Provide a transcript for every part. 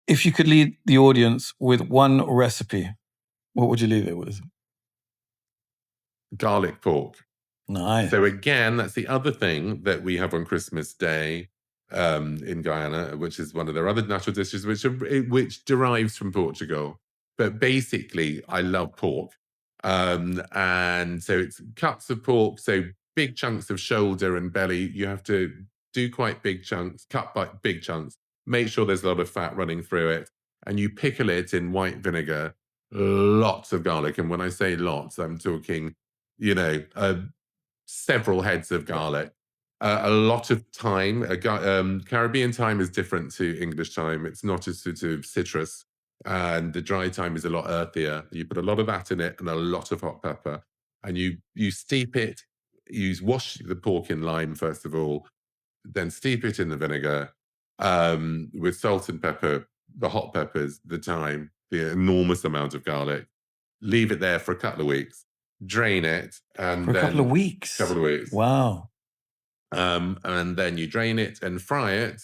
If you could lead the audience with one recipe, what would you leave it with? Garlic pork. Nice. So again, that's the other thing that we have on Christmas Day in Guyana, which is one of their other national dishes, which derives from Portugal. But basically, I love pork. And so it's cuts of pork, so big chunks of shoulder and belly. You have to do quite big chunks, cut by big chunks. Make sure there's a lot of fat running through it. And you pickle it in white vinegar, lots of garlic. And when I say lots, I'm talking, several heads of garlic. A lot of thyme. Caribbean thyme is different to English thyme. It's not as sort of citrus, and the dry thyme is a lot earthier. You put a lot of that in it and a lot of hot pepper, and you steep it. You wash the pork in lime first of all, then steep it in the vinegar with salt and pepper, the hot peppers, the thyme, the enormous amount of garlic. Leave it there for a couple of weeks. Drain it, and For a couple of weeks. Wow. And then you drain it and fry it,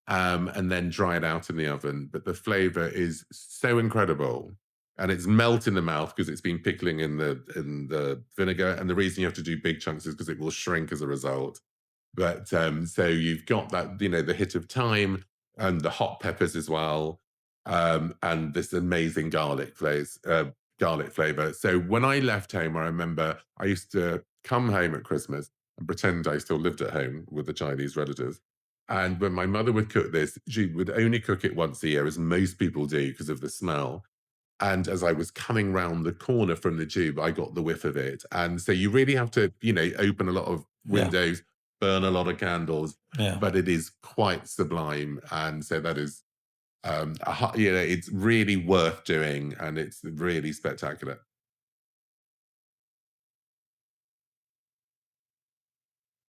and then dry it out in the oven. But the flavor is so incredible, and it's melt in the mouth because it's been pickling in the vinegar. And the reason you have to do big chunks is because it will shrink as a result. But so you've got that, the hit of thyme and the hot peppers as well, and this amazing garlic flavor. So when I left home, I remember I used to come home at Christmas and pretend I still lived at home with the Chinese relatives. And when my mother would cook this, she would only cook it once a year, as most people do, because of the smell. And as I was coming round the corner from the tube, I got the whiff of it. And so you really have to, open a lot of windows, burn a lot of candles, but it is quite sublime. And so that is, it's really worth doing, and it's really spectacular.